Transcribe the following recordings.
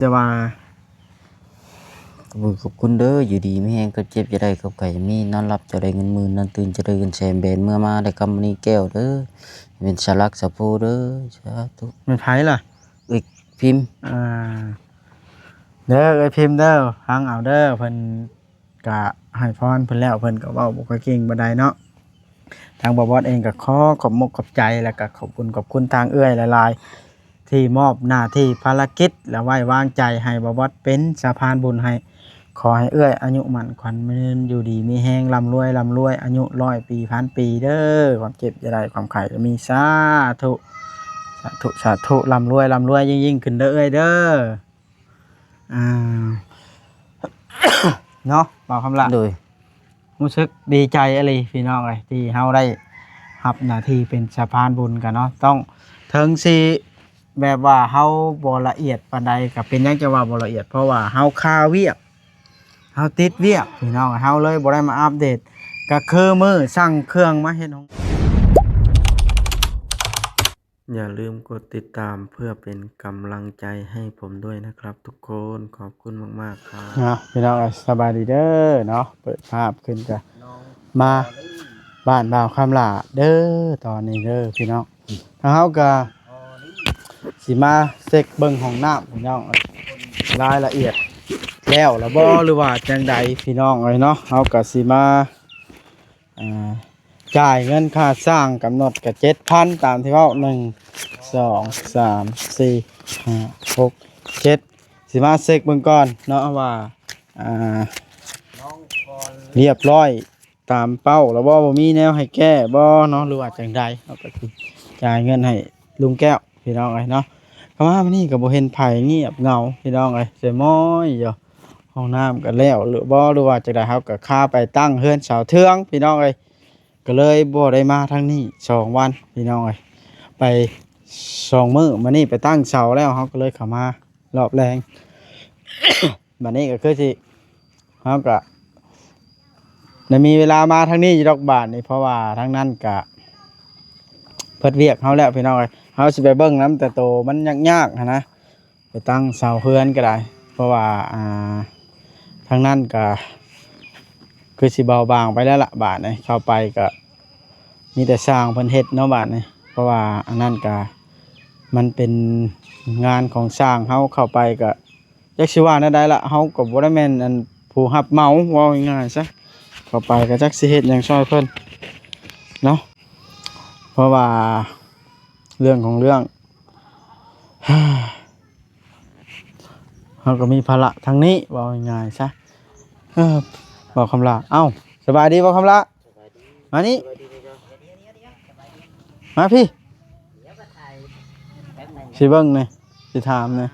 จะว่าขอบคุณเด้ออยู่ดีไม่แห้งก็เจ็บจะได้กับไก่มีนอนหลับจะได้เงินหมื่นนอนตื่นจะได้เงินแสนเบนเมื่อมาได้คำนี้แก้วเด้อเป็นสลักสะโพเด้อสาธุมันไผล่ะอีกพิมพ์เด้อไอ้พิมพ์เด้อฟังเอาเด้อเพิ่นก็ให้พรเพิ่นแล้วเพิ่นก็เว้าบ่ค่อยเก่งปานใดเนาะทางบ่บอสเองก็ขอขอบมกขอบใจแล้วก็ขอบคุณทางเอื้อยหลายๆที่มอบหน้าที่ภารกิจและไว้วางใจให้บ่บอสเป็นสะพานบุญให้ขอให้เอื้อยอายุมั่นขวัญยืนอยู่ดีมีแฮงร่ำรวยอายุ100 ปีพันปีเด้อความเจ็บอย่าได้ความไข้จะมีสาธุสาธุร่ำรวยยิ่งขึ้นเด้อเอ้ยเด้ออ่า เนาะบอกคำละโดยรู้สึกดีใจอะไรพี่น้องเลยที่เฮาได้รับหน้าที่เป็นสะพานบุญกันเนาะต้องถึงสิแบบว่าเฮาบ่ละเอียดปานใดก็เป็นหยังจะว่าบ่ละเอียดเพราะว่าเฮาคาเวียกเฮาติดเวียกพี่น้องเฮาเลยบ่ได้มาอัปเดตก็คือมือสั่งเครื่องมาเฮ็ดของอย่าลืมกดติดตามเพื่อเป็นกำลังใจให้ผมด้วยนะครับทุกคนขอบคุณมากๆครับพี่น้องสบายดีเด้อเนาะเปิดภาพขึ้นจ้ะมาบ้านบ่าวคำหลาเด้อตอนนี้เด้อพี่น้องทางเฮาก็สิมาเช็คเบิ่งห้องน้ำพี่น้องรายละเอียดแล้วละบ่หรือว่าจังใดพี่น้องเอ้ยเนาะเฮาก็สิมาจ่ายเงินค่าสร้างกำหนดก็7,000ตามที่เว้า1 2 3 4 5 6 7สิมาเช็คเบิ่งก่อนเนาะว่าเรียบร้อยตามเป้าแล้วบ่มีแนวให้แก้บ่เนาะหรือว่าจังใดเฮาก็สิจ่ายเงินให้ลุงแก้วพี่น้องเอ้ยเนาะเข้ามามื้อนี้ก็บ่เห็นไผเงียบเหงาพี่น้องเอ้ยเสยม้อยอยู่ห้องน้ำก็แล้วหรือบ่หรือว่าจังใดเฮาก็ค่าไปตั้งเฮือนเสาเทืองพี่น้องเอ้ยก็เลยบ่ได้มาทางนี้2 วันพี่น้องเอ้ยไป2 มื้อมานี่ไปตั้งเสาแล้วเฮาก็เลยเข้ามารอบแรง บัดนี้ก็คือสิเฮาก็ได้มีเวลามาทางนี้อยู่ดอกบาทนี่เพราะว่าทางนั้นก็เพิ่นเวียกเฮาแล้วพี่น้องเอ้ยเฮาสิไปเบิ่งน้ำแต่โตมันยากๆนะไปตั้งเสาเฮือนก็ได้เพราะว่าทางนั้นก็คือสิเบาบางไปแล้วล่ะบาทนี่เข้าไปก็มีแต่สร้างเพิ่นเฮ็ดเนาะบาทนี่เพราะว่าอันนั้นก็มันเป็นงานของสร้างเฮาเข้าไปก็จักสิว่าแนวใดล่ะเฮาก็บ่ได้แม่นอันผู้รับเหมาว่าง่ายๆซะเข้าไปก็จักสิเฮ็ดหยังช่วยเพิ่นเนาะเพราะว่าเรื่องของเรื่อง เราก็มีภาระทางนี้ว่าง่ายๆซะบอกคำลาเอ้าสบายดีบอกคำลามานี่มาพี่สิเบิ้งเลยสิถามเลย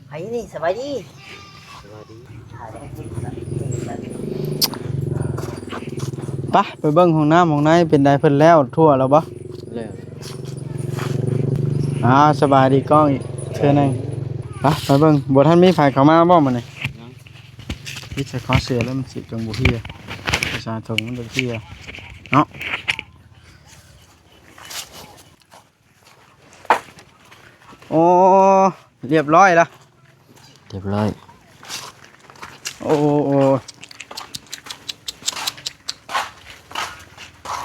ไอ้นี่สบายดีไปเบิ้งห้องน้ำห้องในเป็นไดเพิ่นแล้วทั่วแล้วบ่แล้วสบายดีกล้องอีกเทื่อนึงไปเบิ่งบ่ทันมีไผเข้ามาบ่มื้อนี้นี่ใส่คอเสือแล้วมันสิจังบ่เฮียประชาชนมันบ่เฮียเนาะโอ้เรียบร้อยละเรียบร้อยโอ้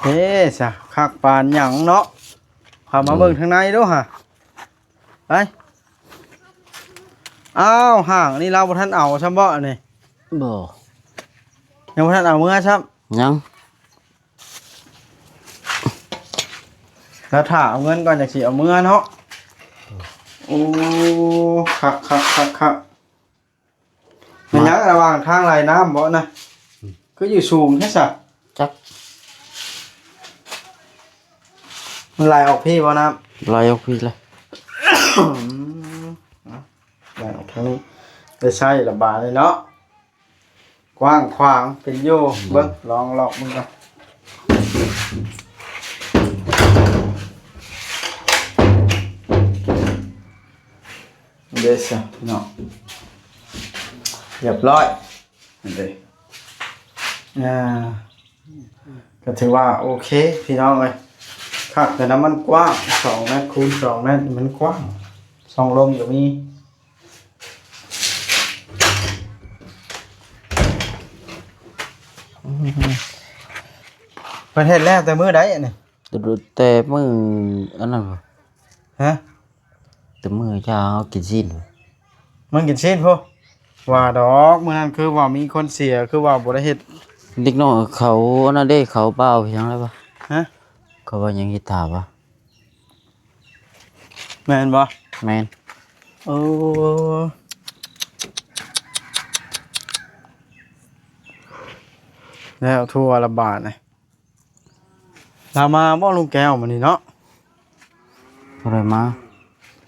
เฮ้ซะคักปานหยังเนาะเข้ามาเบิ่งทางในดูฮะไปอ้าวห่างนี่เราบ่ทันเอาซ้ำบ่นี่บ่ยังบ่ทันเอาเมื่อซ้ยัง แล้วถ้าเอาเงินก่อนจักสิเอาเมื่อเนาะโอ้คักมันยังระหว่างทางไหลน้ำบ่นะก็อยู่สูงแท้ซะจักมันไหลออกพี่บ่น้ำลอยออกพี่เลยไหลออกทางนี้ได้ใช้ระบายเลยเนาะกว้างขวางเป็นโยเบิ่งลองลอกมึงก่อนเด้ซะเนาะเรียบร้อยนี่เด้ก็ถือว่าโอเคพี่น้องเอ้ยคักแต่น้ำมันกว้าง2 เมตรคูณ 2 เมตรมันกว้าง2 ลมก็มี ประเทศแล้วแต่มื้อใดอันนี้ แต่มื้ออันนั้นบ่ ฮะ แต่มื้อจะเอากินสิ้นบ่ มึงกินชิ้นพวกว่าดอกมื้อนั้นคือว่ามีคนเสียคือว่าบ่ได้เฮ็ด เด็กน้อยเขาอันนั้นเด้เขาเปล่าเพียงแล้วบ่ ฮะ เขาว่ายังเฮ็ดถามบ่ แม่นบ่ แม่น โอ้แล้วทั่วละบาทนะเรามาบ่ลุงแก้วมื้อนี้เนาะ บ่ได้มา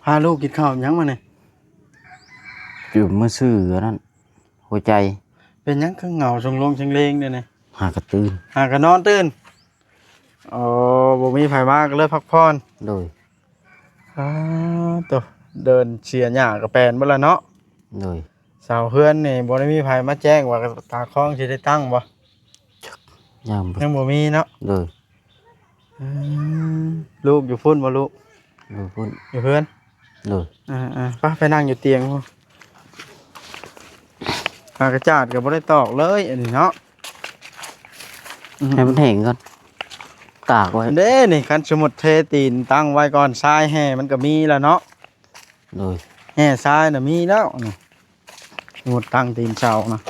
พาลูกกินข้าวหยังมานี่ อยู่มื้อซื้ออันนั้นหัวใจ เป็นหยังคือเหงาทรงลงจังเลงเด้อนี่ หากระตื่น หากก็นอนตื่นอ๋อบ่มีไผมาก็เลยพักผ่อน โดย ตัวเดินเชียร์หญ้าก็แปลนบ่ล่ะเนาะ โดย สาวเพื่อนนี่บ่ได้มีไผมาแจ้งว่าตาคล้องสิได้ตั้งบ่ ยังบ่ ยังบ่มีเนาะ โดย อืมลูกอยู่พุ่นบ่ลูก โดยพุ่น อยู่เพื่อน โดย ไปนั่งอยู่เตียงพุ่นหากระจาดก็บ่ได้ตอกเลยอันนี้เนาะ ให้มันแห้งก่อนตากไว้ เด้นี่คันสมุดเทตีนตั้งไว้ก่อนทรายแห่มันก็มีแล้วเนาะ โดย แห่ทรายน่ะมีแล้วนี่สมุดตั้งตีนเสานะ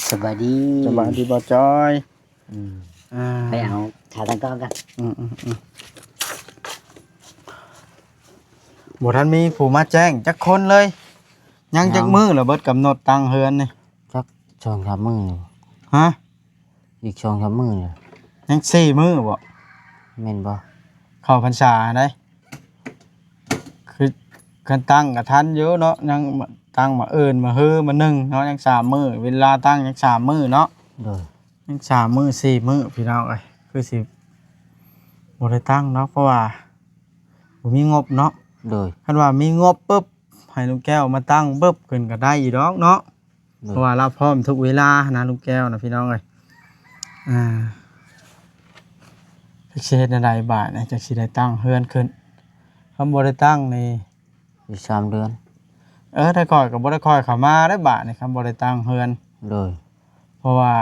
สบายดี สบายดีบ่จอย อืม ไปเอาขาตั้งกล้องกัน อืมบ่ทันมีผู้มาแจ้งจักคนเลย ยังจักมือแล้วเบิดกำหนดตั้งเฮือนนี่ จัก2-3มื้อนี่ ฮะ อีก2-3มื้อนี่ ยัง4มือบ่ แม่นบ่ เข้าพรรษาได้คือกันตั้งกับทันอยู่เนาะยังตั้งมาเอิ้นมาฮือมานึ่งเนาะยัง3มื้อเวลาตั้งยัง3มื้อเนาะ โดย ยัง3มื้อ4มื้อพี่น้องเอ้ยคือสิบ่ได้ตั้งเนาะเพราะว่าบ่มีงบเนาะ โดย คันว่ามีงบปุ๊บให้ลุงแก้วมาตั้งปุ๊บขึ้นก็ได้อีดอกเนาะ โด เพ ย ราะว่าเราพร้อมทุกเวลานะลุงแก้วนะพี่น้องเอ้ยจักสิเฮ็ดอะไรบาทนะจักสิได้ตั้งเฮือนขึ้นคำบ่ได้ตั้งนี่ อีก3เดือน ได้ค่อยก็บ่ได้ค่อยเข้ามาได้บาทนี่คำบ่ได้ตั้งเฮือน โดย เพราะว่า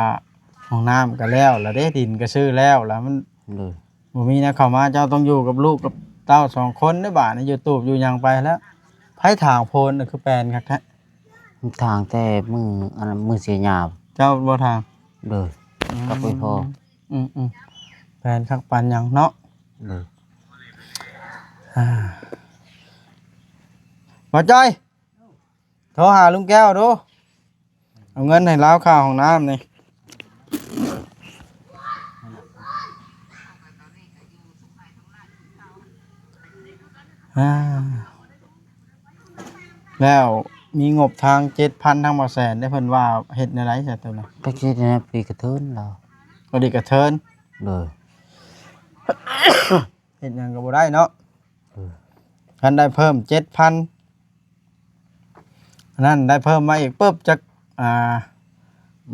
ห้องน้ำก็แล้วแล้วเด้ดินก็ซื้อแล้วแล้วมัน โดย บ่มีนะเข้ามาเจ้าต้องอยู่กับลูกกับเต้า2คนได้บาทนี่อยู่ตูบอยู่หยังไปแล้วไผถางโพนน่ะคือแปลนคักแท้ ทางแต่มื้ออันนั้นมื้อเสียหยาบ เจ้าบ่ทาง โดยกับไปพ่อ แผนคักปันหยังเนาะ โดย มาจ้อยโทรหาลุงแก้วดูเอาเงินให้เล้าวข้าวของน้ำนี่แล้วมีงบทาง7,000ทางบ่แสนได้เพิ่นว่าเฮ็ดในไรซะตัวน่ะ ไปคิดนะปีกระเทินเรา บ่ได้กระเทิน โดย เฮ็ดหยังก็บ่ได้เนาะ เออ คันได้เพิ่ม 7,000อันนั้นได้เพิ่มมาอีกปึ๊บจัก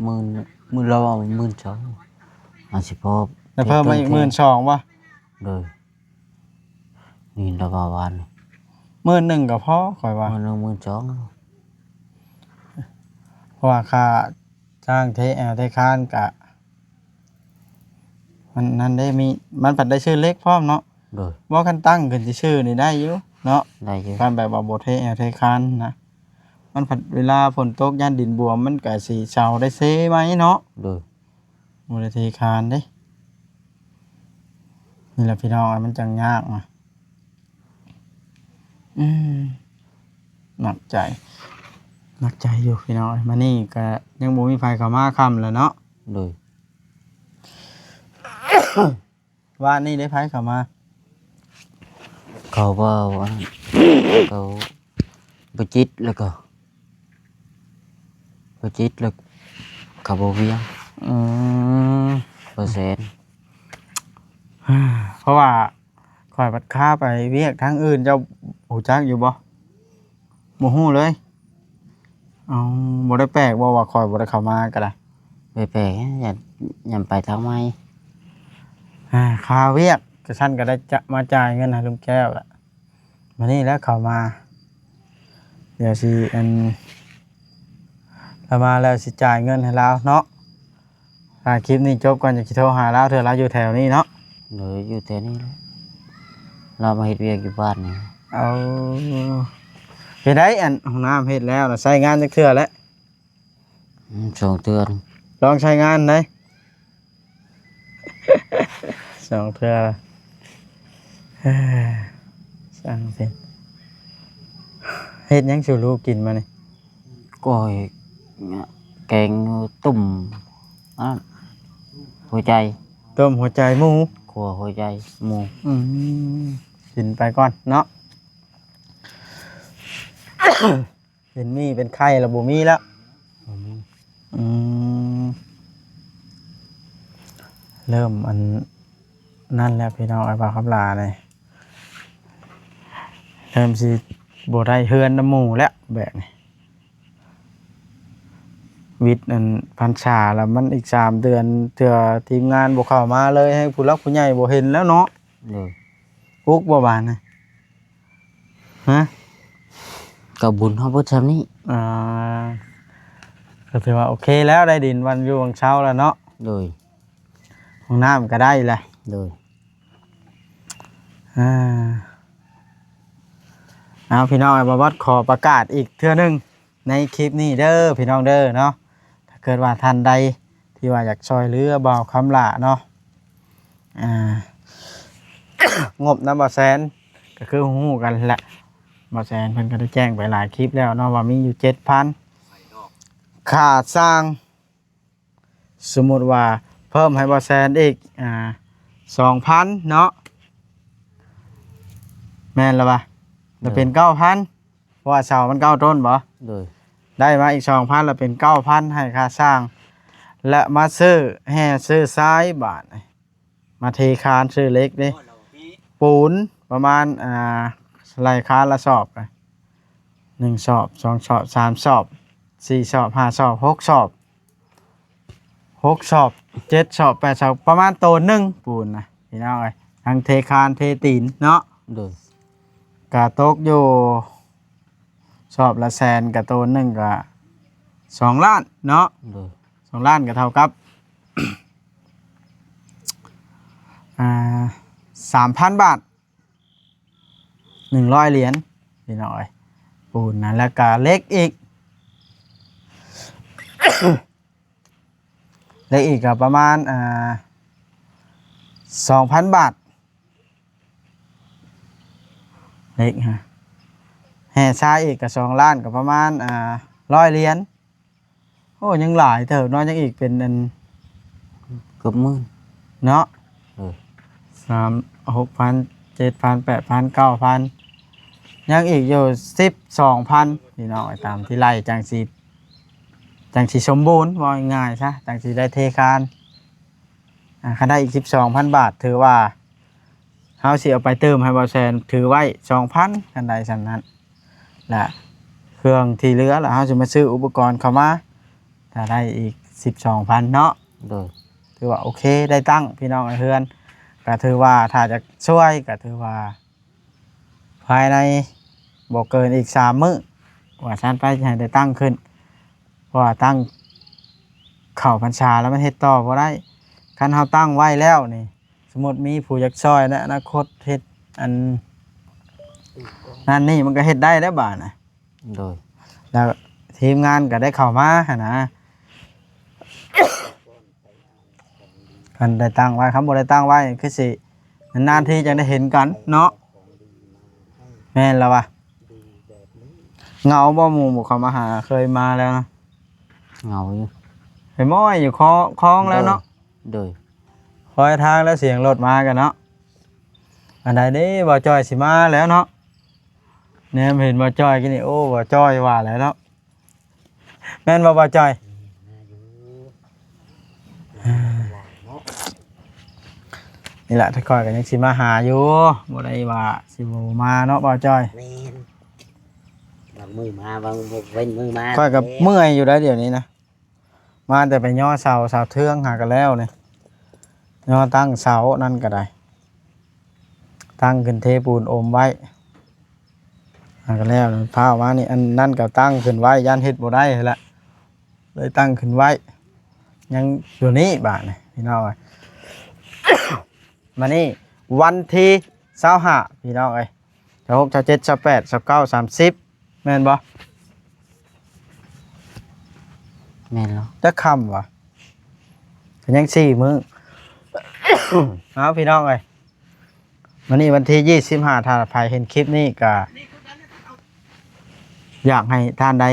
มื้อเราเอา12,000อาสิพอ ได้เพิ่มมาอีก12,000บ่ โดยนี่เราว่าวันนี่ 11,000ก็พอข่อยว่า มื้อนึง12,000 เพราะว่าค่าจ้างเทแอลเทคานกะมันนั่นได้มีมันผัดได้ชื่อเล็กพร้อมเนาะ โดย บ่คันตั้งขึ้นสิชื่อนี่ได้อยู่เนาะ ได้อยู่ การแบบว่าบ่เทแอลเทคานนะมันผัดเวลาฝนตกย่านดินบวมมันก็สิเซาได้เซไหมเนาะ โดย บ่ได้เทคานเด้นี่แหละพี่น้องมันจังยากนะหนักใจอยู่พี่น้องมานี่ก็ยังบ่มีไฟเข้ามาค่ำแล้วเนาะ โดย ว่านี่ได้ไผเข้ามา เขาว่าวันเขาไปจิตแล้วก็ไปจิตแล้วเขาบ่เวียง อืม เปอร์เซ็นต์ เพราะว่าข่อยบัดค้าไปเวียกทางอื่นเจ้าหูจักอยู่บ่บ่ฮู้เลยเอาบ่ได้แปลกบ่ว่าข่อยบ่ได้เข้ามาก็ได้ ไปอย่าไปทางไม้ ค่าเวียกก็ฉันก็ได้จะมาจ่ายเงินให้ลุงแก้วล่ะมานี่แล้วเข้ามาเดี๋ยวสิ ถ้ามาแล้วสิจ่ายเงินให้เราเนาะถ้าคลิปนี้จบก่อนจะสิโทรหาเราเถอะเราอยู่แถวนี้เนาะ เลยอยู่แถวนี้แหละเรามาเฮ็ดเวียกอยู่บ้านนี่ เอาเฮ็ดได้อันห้องน้ำเฮ็ดแล้วน่ะใช้งานจักเทื่อแล้ว สองเทื่อน ลองใช้งานได้ สองเทื่อเฮ้ยสร้างเป็นเฮ็ดหยังสู่ลูกกินมานี่ ก้อยเนี่ยแกงตุ่มอ่ะหัวใจ ต้มหัวใจหมู ขัวหัวใจหมู อืมกินไปก่อนเนาะ เป็นมีเป็นไข้แล้วบ่มีแล้วอืมเริ่มอันนั่นแหละพี่น้องไอ้บ่าวคำลาเลยเริ่มสิบ่ได้เฮือนน้ำหมู่แล้วแบบนี้วิทย์อันพรรษาแล้วมันอีก3 เดือนเทื่อทีมงานบ่เข้ามาเลยให้ผู้หลักผู้ใหญ่บ่เห็นแล้วเนาะ เลย อุกบ่บานนะฮะ กับบุญเฮาเบิดซำนี้ อ่าก็ถือว่าโอเคแล้วได้ดินวันอยู่วันเช้าแล้วเนาะ เลย ห้องน้ำก็ได้แหละ เลย อ่าเอาพี่น้องไอ้บวัดขอประกาศอีกเทื่อหนึงในคลิปนี้เด้อพี่น้องเด้อเนาะถ้าเกิดว่าท่านใดที่ว่าอยากช่วยเหลือบ่าวคำละเนาะอ่า งบน้ำบ่าวแสนก็คือฮู้กันแหละบ่าวแสนเพิ่นก็ได้แจ้งไปหลายคลิปแล้วเนาะว่ามีอยู่ 7,000 ค่าสร้าง สมมุติว่าเพิ่มให้บ่าวแสนอีก2,000 เนาะแม่นแล้วป่ะจะเป็น 9,000 เพราะว่าเสามัน9 ต้นบ่ เลย ได้มาอีก 2,000 แล้วเป็น 9,000 ให้ค่าสร้าง และมาซื้อแห่ซื้อทรายบาทมาเทคานซื้อเหล็กเด้ปูนประมาณไหลคานละสอบ1 สอบ 2 สอบ 3 สอบ 4 สอบ 5 สอบ 6 สอบ 6 สอบ 7 สอบ 8 สอบประมาณโตนึงปูนนะพี่น้องเอ้ยทั้งเทคานเทตีนเนาะ เลย กะตกอยู่สอบละแสนกะโตนึงกะ2 ล้านเนาะ เลย 2 ล้านก็เท่ากับ 3,000 บาท 100 เหรียญพี่น้องเอ้ยปูนนะแล้วก็เหล็กอีก เหล็กอีกก็ประมาณ2,000 บาทเหล็กฮะแห่ทรายอีกก็2 ล้านก็ประมาณ100 เหรียญโอ้ยังหลายเถอะเนาะยังอีกเป็นอัน เกือบหมื่น เนาะ เออ 6,000 7,000 8,000 9,000ยังอีกอยู่12,000พี่น้องตามที่ไล่จังสีสมบูรณ์ว่าง่ายๆซะจังสีได้เทคานคันได้อีก 12,000 บาทถือว่าเฮาสิเอาไปเติมให้บ่แซนถือไว้ 2,000 คันใดสำนั้นและเครื่องที่เหลือแล้วเฮาสิมาซื้ออุปกรณ์เข้ามาถ้าได้อีก 12,000 เนาะ เลย ถือว่าโอเคได้ตั้งพี่น้องไอ้เฮือนก็ถือว่าถ้าจะช่วยก็ถือว่า ภายในบ่เกินอีก3 มื้อว่าฉันไปให้ได้ตั้งขึ้นเพราะว่าตั้งเข้าพรรษาแล้วมันเฮ็ดต่อบ่ได้คันเฮาตั้งไว้แล้วนี่สมมุติมีผู้อยากช่วยในอนาคตเฮ็ดอันนั่นนี่มันก็เฮ็ดได้แล้วบาดน่ะ เลย แล้วทีมงานก็ได้เข้ามาหั่นนะคันได้ตั้งไว้คำบ่ได้ตั้งไว้คือสินานๆทีจะได้เห็นกันเนาะแม่นแล้ววะเหงาบ่หมู่บ่เข้ามาหาเคยมาแล้วนะ เหงาอยู่ ไปม้อยอยู่คลองแล้วเนาะ เลย คอยทางแล้วเสียงรถมากันเนาะอันใดนี้บ่จอยสิมาแล้วเนาะเนี่ยเห็นบ่จอยกินนี่โอ้บ่จอยว่าแล้วเนาะแม่นบ่จอยนี่แหละถ้าคอยกันยังสิมาหาอยู่บ่ได้ว่าสิบ่มาเนาะบ่จอย แม่นบางมือมาบางเว้นมือมา คอยกับเมื่อยอยู่ได้เดี๋ยวนี้นะมาแต่ไปย่อเสาเทืองหากันแล้วเนี่ยย่อตั้งเสานั่นก็ได้ตั้งขึ้นเทปูนอมไว้หากันแล้วพาว่านี่อันนั่นก็ตั้งขึ้นไว้ย่านเฮ็ดบ่ได้แหละ เลยตั้งขึ้นไว้ยังอยู่นี้บาทนี่พี่น้องเอ้ย มานี่วันที่25พี่น้องเอ้ย26 27 28 29 30แม่นบ่ แม่นแล้ว จะค่ำวะก็ยัง4มื้อ เอาพี่น้องเอ้ยวันนี้วันที่25ถ้าใครเห็นคลิปนี้ก็อยากให้ท่านใด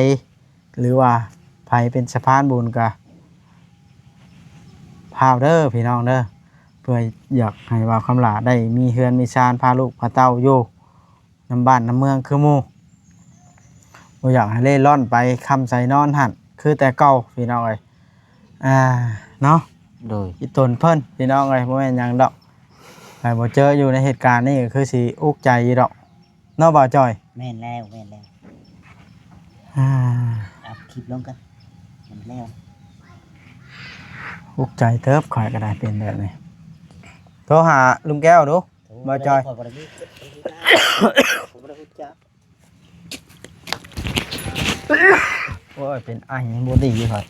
หรือว่าใครเป็นสะพานบุญก็พาเด้อพี่น้องเด้อเพื่ออยากให้ว่าคำลาได้มีเฮือนมีชานพาลูกพาเต้าอยู่น้ำบ้านน้ำเมืองคือหมู่บ่อยากให้เล่ร่อนไปคำใส่นอนหั่นคือแต่เก่าพี่น้องเอ้ยเนาะ โดย อีตนเพิ่นพี่น้องเอ้ยบ่แม่นหยังดอกใครบ่เจออยู่ในเหตุการณ์นี้ก็คือสิอุกใจอยู่ดอกเนาะบ่าวจอย แม่นแล้วแม่นแล้ว อ่า เอาคลิปลงกันแม่นแล้ว อุกใจเติบข่อยก็ได้เป็นแบบนี้โทรหาลุงแก้วดู บ่จอย ขบ่ได้มีผมบ่ได้รู้จัก โอ้ยเป็นไอบ่ดีอยู่ข่อย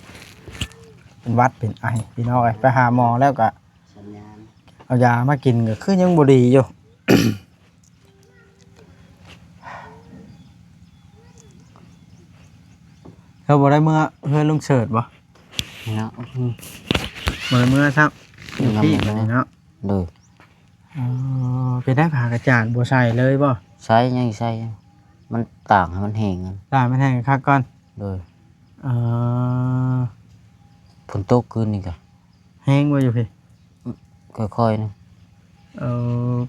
เป็นหวัดเป็นไอพี่น้องเอ้ยไปหาหมอแล้วก็ สัญญาณ เอายามากินก็คือยังบ่ดีอยู่ เขาบ่ได้เมื่อเพื่อนลุงเฉิดบ่ เนาะ บ่ได้เมื่อซักอยู่ที่บัดนี้เนาะ โดย อ๋อไปได้ผ่ากระจาดบ่ใส่เลยบ่ ใช้ยังใช้มันต่างให้มันแห้งกัน ตายมันแห้งคักก่อน โดย เอ่อ ฝนตกคืนนี่ก็ แห้งบ่อยู่พี่ ค่อยๆนะ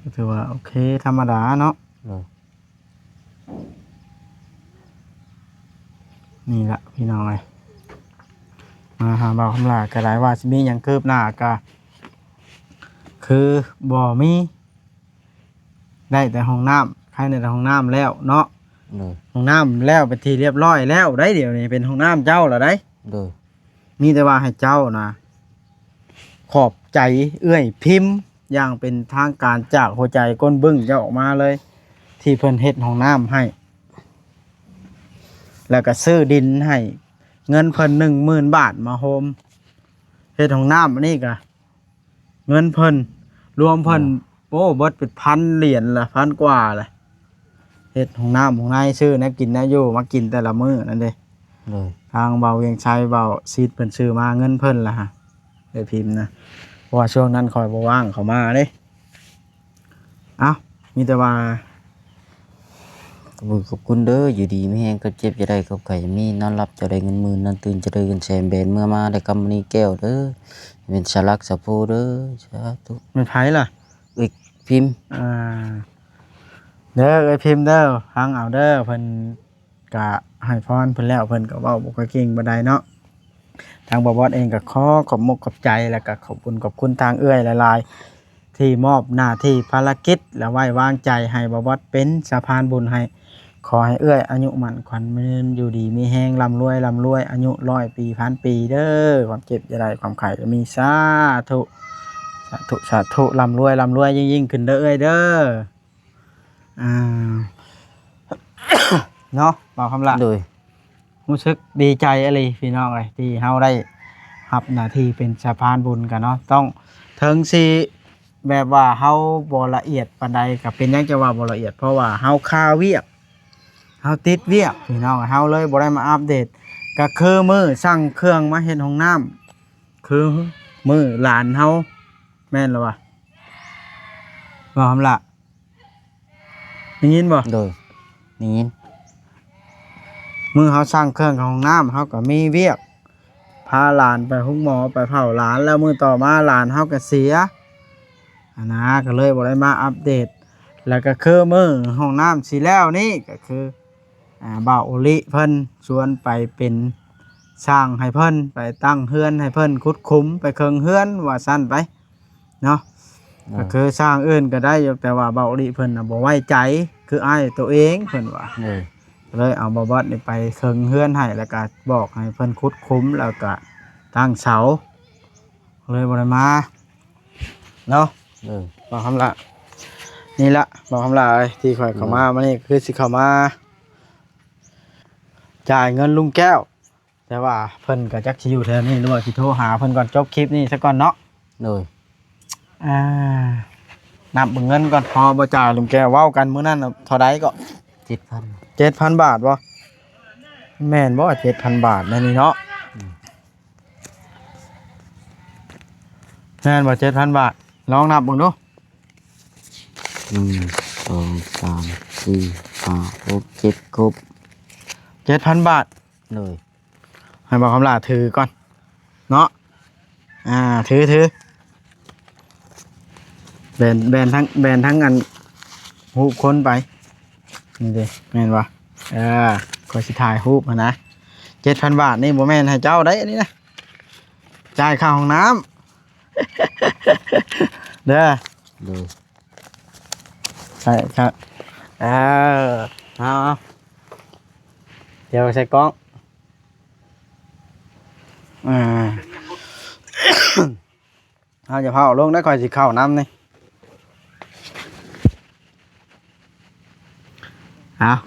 ก็ถือว่าโอเคธรรมดาเนาะ โดย นี่ล่ะพี่น้องเอ้ยมาหาเบาคำลาก็ได้ว่าสิมีหยังคืบหน้าก็คือบ่มีได้แต่ห้องน้ำใครในแต่ห้องน้ำแล้วเนาะ โดย ห้องน้ำแล้วเป็นที่เรียบร้อยแล้วได้เดี๋ยวนี้เป็นห้องน้ำเจ้าแล้วได้ โดย มีแต่ว่าให้เจ้านะขอบใจเอื้อยพิมพ์อย่างเป็นทางการจากหัวใจก้นบึ้งเจ้าออกมาเลย ที่เพิ่นเฮ็ดห้องน้ำให้ แล้วก็ซื้อดินให้เงินเพิ่น10,000 บาทมาโฮมเฮ็ดห้องน้ำอันนี้ก็เงินเพิ่นรวมเพิ่นโอ้เบิดเป็น1,000 เหรียญละ1,000 กว่าละเฮ็ดห้องน้ำของนายซื้อนะกินนะอยู่มากินแต่ละมื้อนั่นเด้ โดย ทางเบาเวียงชัยเบาซีดเพิ่นซื้อมาเงินเพิ่นล่ะฮะได้พิมพ์นะเพราะว่าช่วงนั้นคอยบ่ว่างเขามาเด้เอ้ามีแต่ว่า ขอบคุณเด้ออยู่ดีไม่แห้งก็เจ็บจะได้กับไข่มีนอนรับจะได้เงินหมื่นนอนตื่นจะได้เงินแสนแบนเมื่อมาได้กำนี้แก้วเด้อเป็นสลักสะโพเด้อสาธุ ไม่ไผล่ะ อีกพิมพ์ เด้อไอ้พิมพ์เด้อฟังเอาเด้อเพิ่นก็ให้พรเพิ่นแล้วเพิ่นก็เว้าบ่ค่อยเก่งบ่ได้เนาะทางบ่บอสเองก็ขอขอบมกขอบใจแล้วก็ขอบคุณทางเอื้อยหลายๆที่มอบหน้าที่ภารกิจและไว้วางใจให้บ่บอสเป็นสะพานบุญให้ขอให้เอื้อยอายุมั่นขวัญยืนอยู่ดีมีแฮงร่ำรวยอายุ100 ปีพันปีเด้อความเจ็บอย่าได้ความไข้จะมีสาธุสาธุร่ำรวยยิ่งขึ้นเด้อเอ้ยเด้อเนาะบอกคำละ โดย รู้สึกดีใจอะไรพี่น้องเลยที่เฮาได้รับหน้าที่เป็นสะพานบุญกันเนาะต้องถึงสิแบบว่าเฮาบ่ละเอียดปานใดก็เป็นหยังจะว่าบ่ละเอียดเพราะว่าเฮาคาเวียกเฮาติดเวียกพี่น้องเฮาเลยบ่ได้มาอัปเดตก็คือมื้อสั่งเครื่องมาเฮ็ดห้องน้ำคือมื้อหลานเฮาแม่นแล้ววะบอกคำละได้ยินบ่ โดยนี่ยิน มือเขาสร้างเครื่องของน้ำเขาก็มีเวียกพาหลานไปหุ้งหมอไปเผาหลานแล้วมือต่อมาหลานเขาก็เสียนะก็เลยบอกได้มาอัปเดตแล้วก็คือมือห้องน้ำสีแล้วนี่ก็คือบ่าวโอลิเพิ่นชวนไปเป็นสร้างให้เพิ่นไปตั้งเฮือนให้เพิ่นคุดคุ้มไปเคิงเฮือนว่าสั้นไปเนาะก็คือสร้างอื่นก็ได้อยู่แต่ว่าบ่าวโอลิเพิ่นน่ะบ่ไว้ใจคืออ้ายตัวเองเพิ่นว่า โดย เลยเอาบอสนี่ไปเคิงเฮือนให้แล้วก็บอกให้เพิ่นคุดคุ้มแล้วก็ตั้งเสาเลยบ่ได้มาเนาะ โดย บอกคำละนี่ละบอกคำละเลยที่ข่อยเข้ามามานี่คือสิเข้ามาจ่ายเงินลุงแก้ว แต่ว่าเพิ่นก็จักสิอยู่แถวนี้หรือว่าสิโทรหาเพิ่นก่อนจบคลิปนี้ซะก่อนเนาะ โดย นับเงินก่อนพอบ่จ่ายลุงแกเว้ากันมื้อนั้นน่ะเท่าใดก็ 7,000 7,000 บาทบ่แม่นบ่ 7,000 บาทนั่นนี่เนาะแม่นบ่ 7,000 บาทลองนับเบิ่งดู 1 2 3 4 5 6 7ครบ 7,000 บาท โดย ให้บอกคำลาถือก่อนเนาะถือแบนทั้งอันฮูบคนไปนี่เด้แม่นบ่ก็สิถ่ายฮูบมานะ 7,000 บาทนี่บ่แม่นให้เจ้าได้อันนี้นะจ่ายค่าห้องน้ำ เด้อ โดย ใช่ครับเอาเดี๋ยวใส่กล้องเอาจะเผาลงได้ค่อยสิเข้าน้ำนี่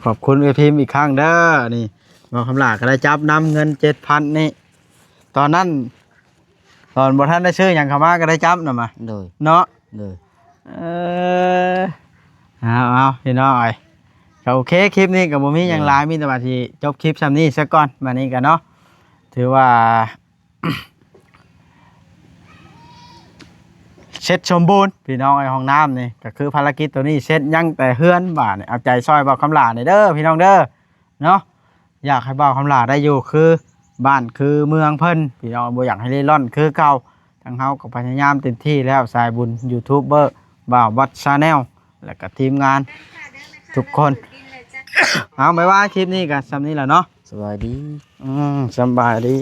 ขอบคุณพิมพ์อีกครั้งเด้อนี่บอกคำลาก็ได้จับนำเงิน 7,000 นี่ตอนนั้นตอนบ่ท่านได้ชื่ออย่างคำว่าก็ได้จับน่ะมา โดย เนาะ โดย เอาพี่น้องเอ้ยก็โอเคคลิปนี้ก็บ่มีหยังหลายมีแต่ว่าสิจบคลิปซ้ำนี้ซะก่อนบัดนี้ก็เนาะถือว่า เสร็จสมบูรณ์พี่น้องไอ้ห้องน้ำนี่ก็คือภารกิจตัวนี้เสร็จยังแต่เฮือนบาดนี่เอาใจซอยเบาคำลานี่เด้อพี่น้องเด้อเนาะอยากให้เบาคำลาได้อยู่คือบ้านคือเมืองเพิ่นพี่น้องบ่อยากให้เล่ร่อนคือเก่าทางเฮาก็พยายามเต็มที่แล้วสายบุญยูทูบเบอร์บ่าววัดชาแนลแล้วก็ทีมงานทุกคน เอาไม่ว่าคลิปนี้กันซ้ำนี้แหละเนาะ สวัสดี สบายดี